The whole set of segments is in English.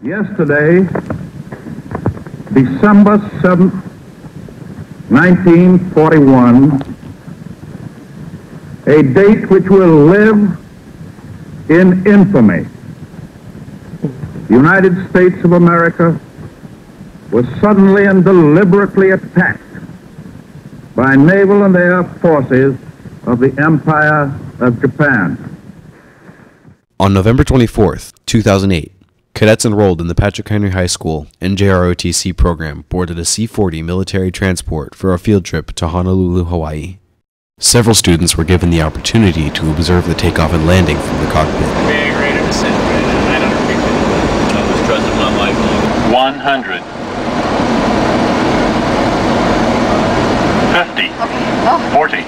Yesterday, December 7th, 1941, a date which will live in infamy. The United States of America was suddenly and deliberately attacked by naval and air forces of the Empire of Japan. On November 24th, 2008, cadets enrolled in the Patrick Henry High School NJROTC program boarded a C-40 military transport for a field trip to Honolulu, Hawaii. Several students were given the opportunity to observe the takeoff and landing from the cockpit. Being ready to descent, I don't repeat it. I was trusting my life. 100. 50. 40.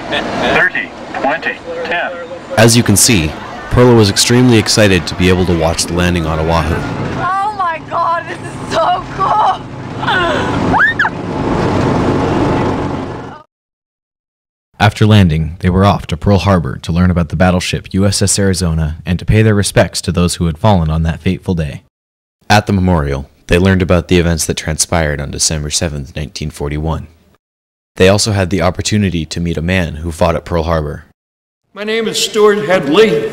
30. 20. 10. As you can see, Perla was extremely excited to be able to watch the landing on Oahu. Oh my god, this is so cool! After landing, they were off to Pearl Harbor to learn about the battleship USS Arizona and to pay their respects to those who had fallen on that fateful day. At the memorial, they learned about the events that transpired on December 7th, 1941. They also had the opportunity to meet a man who fought at Pearl Harbor. My name is Stuart Headley,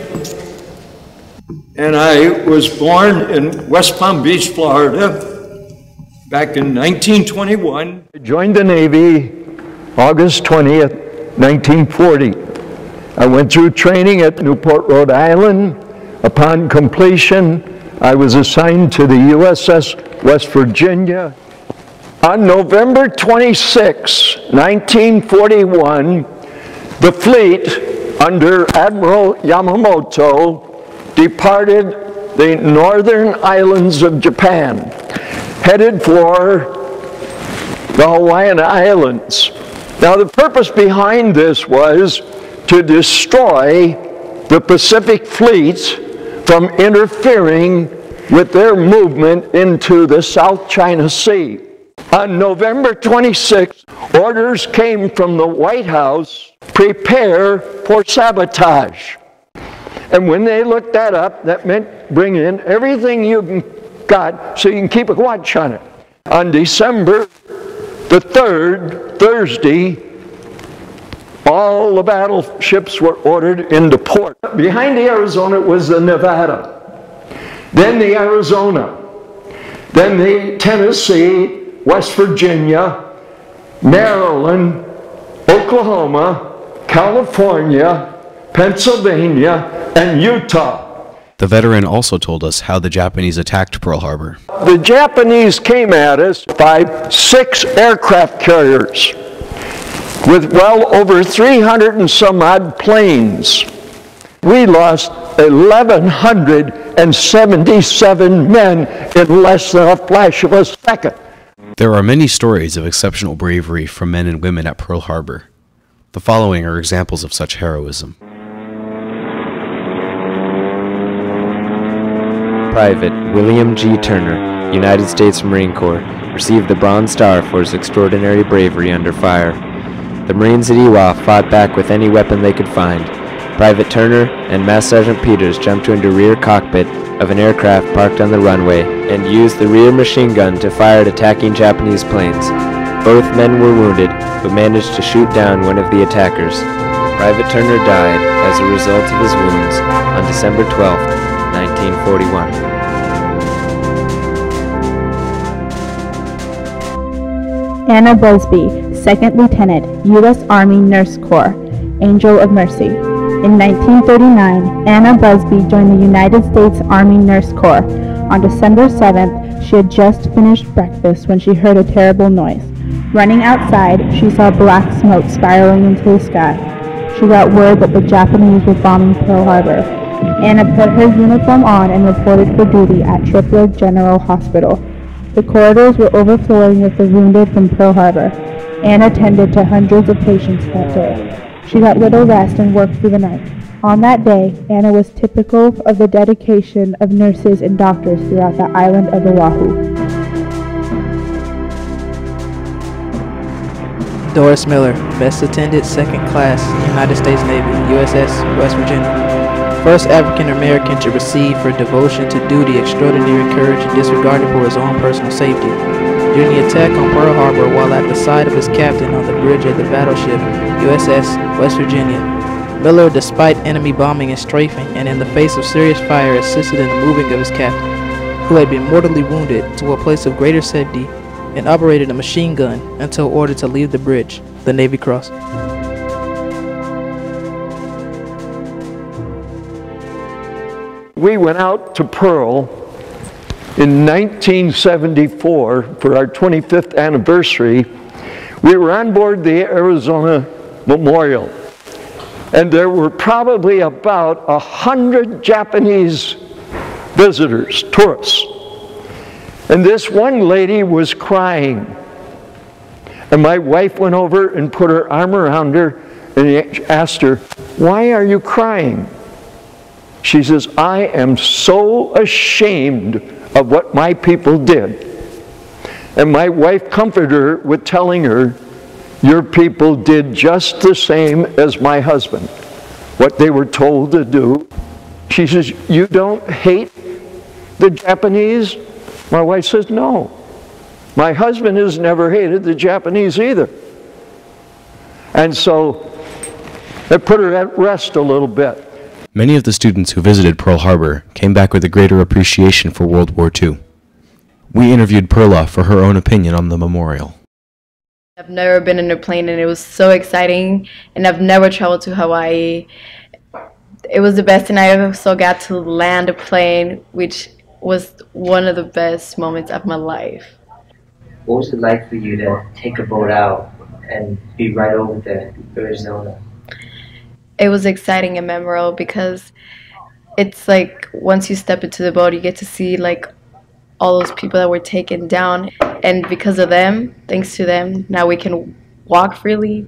and I was born in West Palm Beach, Florida, back in 1921. I joined the Navy August 20th, 1940. I went through training at Newport, Rhode Island. Upon completion, I was assigned to the USS West Virginia. On November 26, 1941, the fleet under Admiral Yamamoto departed the northern islands of Japan, headed for the Hawaiian Islands. Now, the purpose behind this was to destroy the Pacific fleets from interfering with their movement into the South China Sea. On November 26, orders came from the White House, prepare for sabotage. And when they looked that up, that meant bring in everything you got so you can keep a watch on it. On December the 3rd, Thursday, all the battleships were ordered into port. Behind the Arizona was the Nevada, then the Arizona, then the Tennessee, West Virginia, Maryland, Oklahoma, California, Pennsylvania, and Utah. The veteran also told us how the Japanese attacked Pearl Harbor. The Japanese came at us by 6 aircraft carriers with well over 300 and some odd planes. We lost 1,177 men in less than a flash of a second. There are many stories of exceptional bravery from men and women at Pearl Harbor. The following are examples of such heroism. Private William G. Turner, United States Marine Corps, received the Bronze Star for his extraordinary bravery under fire. The Marines at Ivie fought back with any weapon they could find. Private Turner and Master Sergeant Peters jumped into the rear cockpit of an aircraft parked on the runway and used the rear machine gun to fire at attacking Japanese planes. Both men were wounded, but managed to shoot down one of the attackers. Private Turner died as a result of his wounds on December 12, 1941. Anna Busby, 2nd Lieutenant, U.S. Army Nurse Corps, Angel of Mercy. In 1939, Anna Busby joined the United States Army Nurse Corps. On December 7th, she had just finished breakfast when she heard a terrible noise. Running outside, she saw black smoke spiraling into the sky. She got word that the Japanese were bombing Pearl Harbor. Anna put her uniform on and reported for duty at Tripler General Hospital. The corridors were overflowing with the wounded from Pearl Harbor. Anna tended to hundreds of patients that day. She got little rest and worked through the night. On that day, Anna was typical of the dedication of nurses and doctors throughout the island of Oahu. Doris Miller, Best Attended, 2nd Class, United States Navy, USS West Virginia. first African American to receive for devotion to duty, extraordinary courage, and disregard for his own personal safety. During the attack on Pearl Harbor, while at the side of his captain on the bridge of the battleship USS West Virginia, Miller, despite enemy bombing and strafing, and in the face of serious fire, assisted in the moving of his captain, who had been mortally wounded, to a place of greater safety, and operated a machine gun until ordered to leave the bridge, the Navy Cross. We went out to Pearl in 1974 for our 25th anniversary. We were on board the Arizona Memorial, and there were probably about 100 Japanese visitors, tourists. And this one lady was crying. And my wife went over and put her arm around her and asked her, "Why are you crying?" She says, "I am so ashamed of what my people did." And my wife comforted her with telling her, "Your people did just the same as my husband, what they were told to do." She says, "You don't hate the Japanese?" My wife says, "No. My husband has never hated the Japanese either." And so it put her at rest a little bit. Many of the students who visited Pearl Harbor came back with a greater appreciation for World War II. We interviewed Perla for her own opinion on the memorial. I've never been in a plane, and it was so exciting, and I've never traveled to Hawaii. It was the best, and I also got to land a plane, which was one of the best moments of my life. What was it like for you to take a boat out and be right over there, Arizona? It was exciting and memorable because it's like once you step into the boat, you get to see like all those people that were taken down, and because of them, thanks to them, now we can walk freely,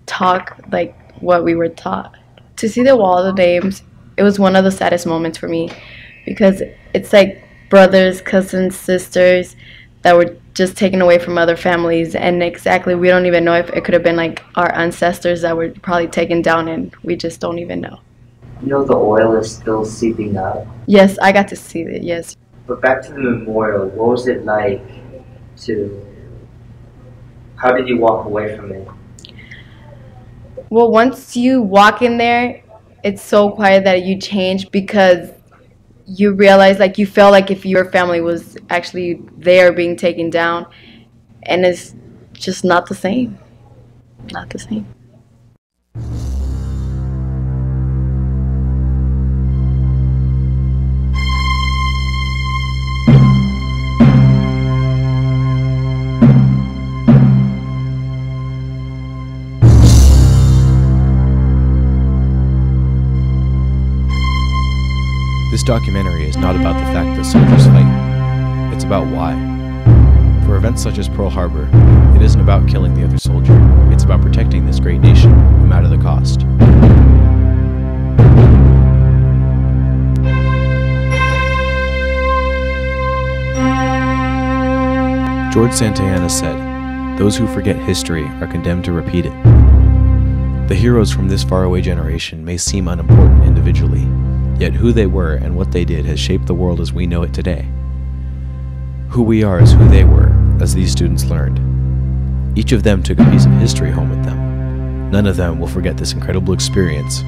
talk like what we were taught. To see the wall of names, it was one of the saddest moments for me because it's like brothers, cousins, sisters that were just taken away from other families, and exactly we don't even know if it could have been like our ancestors that were probably taken down, and we just don't even know. You know the oil is still seeping out? Yes, I got to see it, yes. But back to the memorial, what was it like how did you walk away from it? Well, once you walk in there, it's so quiet that you change because you realize, like, you feel like if your family was actually there being taken down, and it's just not the same. Not the same. This documentary is not about the fact that soldiers fight. It's about why. For events such as Pearl Harbor, it isn't about killing the other soldier. It's about protecting this great nation, no matter the cost. George Santayana said, "Those who forget history are condemned to repeat it." The heroes from this faraway generation may seem unimportant individually, yet who they were and what they did has shaped the world as we know it today. Who we are is who they were, as these students learned. Each of them took a piece of history home with them. None of them will forget this incredible experience